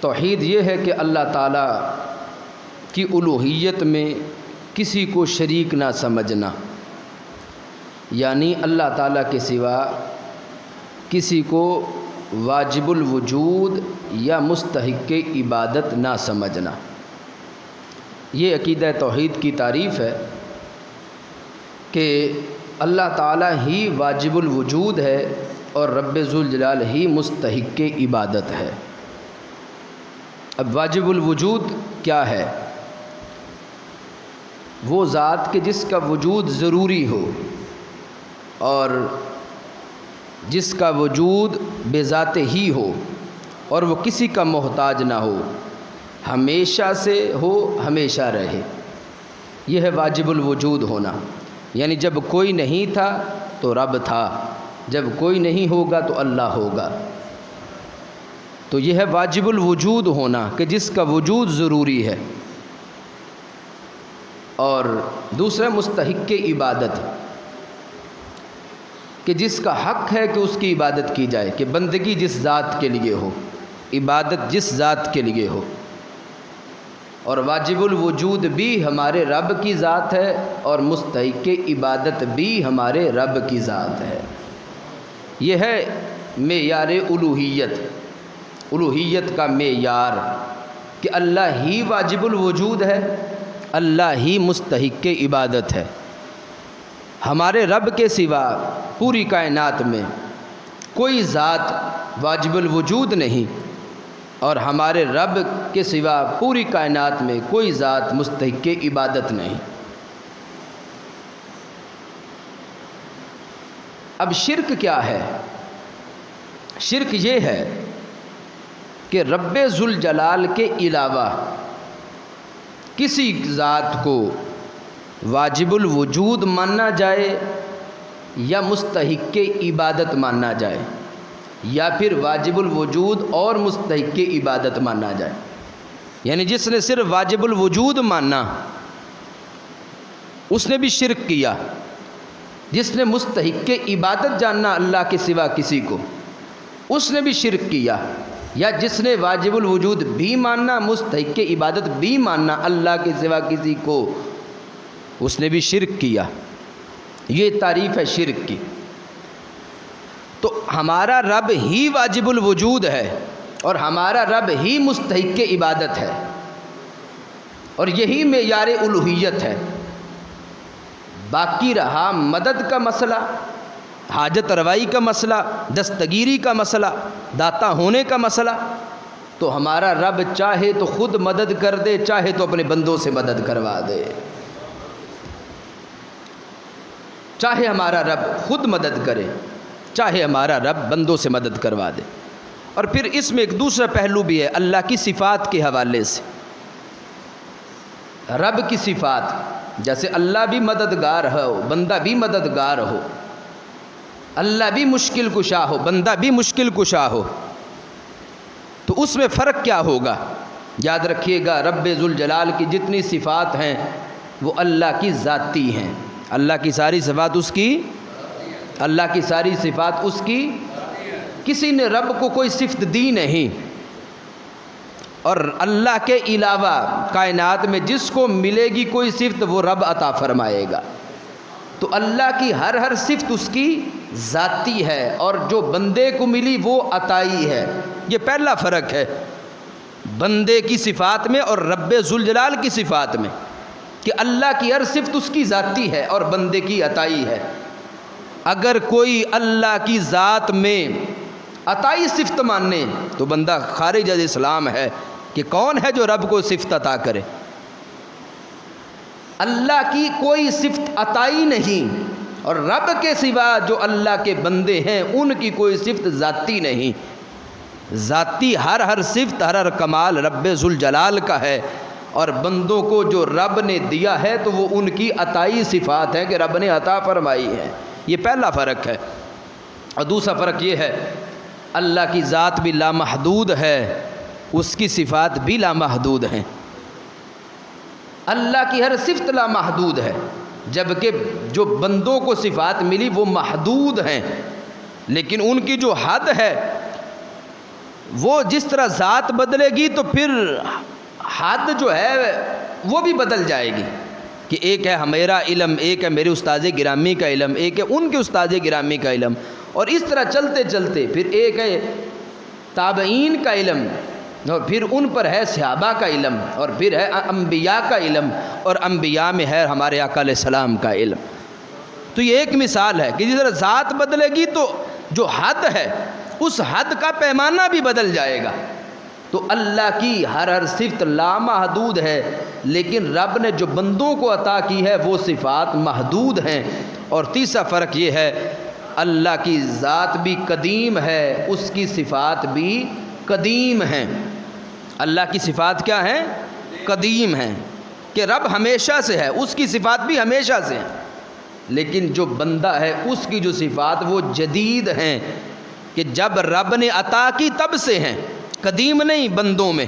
توحید یہ ہے کہ اللہ تعالیٰ کی الوہیت میں کسی کو شریک نہ سمجھنا، یعنی اللہ تعالیٰ کے سوا کسی کو واجب الوجود یا مستحق عبادت نہ سمجھنا۔ یہ عقیدہ توحید کی تعریف ہے کہ اللہ تعالیٰ ہی واجب الوجود ہے اور رب ذوالجلال ہی مستحق عبادت ہے۔ اب واجب الوجود کیا ہے؟ وہ ذات کہ جس کا وجود ضروری ہو اور جس کا وجود بذات ہی ہو اور وہ کسی کا محتاج نہ ہو، ہمیشہ سے ہو، ہمیشہ رہے، یہ ہے واجب الوجود ہونا۔ یعنی جب کوئی نہیں تھا تو رب تھا، جب کوئی نہیں ہوگا تو اللہ ہوگا۔ تو یہ ہے واجب الوجود ہونا کہ جس کا وجود ضروری ہے۔ اور دوسرا مستحق عبادت کہ جس کا حق ہے کہ اس کی عبادت کی جائے، کہ بندگی جس ذات کے لیے ہو، عبادت جس ذات کے لیے ہو۔ اور واجب الوجود بھی ہمارے رب کی ذات ہے اور مستحق عبادت بھی ہمارے رب کی ذات ہے۔ یہ ہے معیار الوہیت، الوہیت کا معیار کہ اللہ ہی واجب الوجود ہے، اللہ ہی مستحق عبادت ہے۔ ہمارے رب کے سوا پوری کائنات میں کوئی ذات واجب الوجود نہیں، اور ہمارے رب کے سوا پوری کائنات میں کوئی ذات مستحق عبادت نہیں۔ اب شرک کیا ہے؟ شرک یہ ہے کہ رب ذوالجلال کے علاوہ کسی ذات کو واجب الوجود مانا جائے یا مستحق عبادت مانا جائے، یا پھر واجب الوجود اور مستحق عبادت مانا جائے۔ یعنی جس نے صرف واجب الوجود مانا اس نے بھی شرک کیا، جس نے مستحق عبادت جاننا اللہ کے سوا کسی کو اس نے بھی شرک کیا، یا جس نے واجب الوجود بھی ماننا مستحق عبادت بھی ماننا اللہ کے سوا کسی کو اس نے بھی شرک کیا۔ یہ تعریف ہے شرک کی۔ تو ہمارا رب ہی واجب الوجود ہے اور ہمارا رب ہی مستحق عبادت ہے، اور یہی معیار الوہیت ہے۔ باقی رہا مدد کا مسئلہ، حاجت روائی کا مسئلہ، دستگیری کا مسئلہ، داتا ہونے کا مسئلہ، تو ہمارا رب چاہے تو خود مدد کر دے، چاہے تو اپنے بندوں سے مدد کروا دے۔ چاہے ہمارا رب خود مدد کرے، چاہے ہمارا رب بندوں سے مدد کروا دے۔ اور پھر اس میں ایک دوسرا پہلو بھی ہے اللہ کی صفات کے حوالے سے۔ رب کی صفات، جیسے اللہ بھی مددگار ہو، بندہ بھی مددگار ہو، اللہ بھی مشکل کشا ہو، بندہ بھی مشکل کشا ہو، تو اس میں فرق کیا ہوگا؟ یاد رکھیے گا رب ذوالجلال کی جتنی صفات ہیں وہ اللہ کی ذاتی ہیں، اللہ کی ساری صفات اس کی، اللہ کی ساری صفات اس کی، کسی نے رب کو کوئی صفت دی نہیں، اور اللہ کے علاوہ کائنات میں جس کو ملے گی کوئی صفت وہ رب عطا فرمائے گا۔ تو اللہ کی ہر صفت اس کی ذاتی ہے، اور جو بندے کو ملی وہ عطائی ہے۔ یہ پہلا فرق ہے بندے کی صفات میں اور رب ذوالجلال کی صفات میں، کہ اللہ کی ہر صفت اس کی ذاتی ہے اور بندے کی عطائی ہے۔ اگر کوئی اللہ کی ذات میں عطائی صفت مانے تو بندہ خارج از اسلام ہے، کہ کون ہے جو رب کو صفت عطا کرے؟ اللہ کی کوئی صفت عطائی نہیں، اور رب کے سوا جو اللہ کے بندے ہیں ان کی کوئی صفت ذاتی نہیں۔ ذاتی ہر صفت، ہر کمال رب ذوالجلال کا ہے، اور بندوں کو جو رب نے دیا ہے تو وہ ان کی عطائی صفات ہیں کہ رب نے عطا فرمائی ہے۔ یہ پہلا فرق ہے۔ اور دوسرا فرق یہ ہے اللہ کی ذات بھی لامحدود ہے، اس کی صفات بھی لامحدود ہیں۔ اللہ کی ہر صفت لامحدود ہے، جبکہ جو بندوں کو صفات ملی وہ محدود ہیں، لیکن ان کی جو حد ہے وہ جس طرح ذات بدلے گی تو پھر حد جو ہے وہ بھی بدل جائے گی، کہ ایک ہے میرا علم، ایک ہے میرے استاذ گرامی کا علم، ایک ہے ان کے استاذ گرامی کا علم، اور اس طرح چلتے چلتے پھر ایک ہے تابعین کا علم، اور پھر ان پر ہے صحابہ کا علم، اور پھر ہے انبیاء کا علم، اور انبیاء میں ہے ہمارے آقا علیہ السلام کا علم۔ تو یہ ایک مثال ہے کہ جس طرح ذات بدلے گی تو جو حد ہے اس حد کا پیمانہ بھی بدل جائے گا۔ تو اللہ کی ہر صفت لامحدود ہے، لیکن رب نے جو بندوں کو عطا کی ہے وہ صفات محدود ہیں۔ اور تیسرا فرق یہ ہے، اللہ کی ذات بھی قدیم ہے، اس کی صفات بھی قدیم ہیں۔ اللہ کی صفات کیا ہیں؟ قدیم ہیں، کہ رب ہمیشہ سے ہے، اس کی صفات بھی ہمیشہ سے ہیں۔ لیکن جو بندہ ہے اس کی جو صفات وہ جدید ہیں، کہ جب رب نے عطا کی تب سے ہیں، قدیم نہیں بندوں میں۔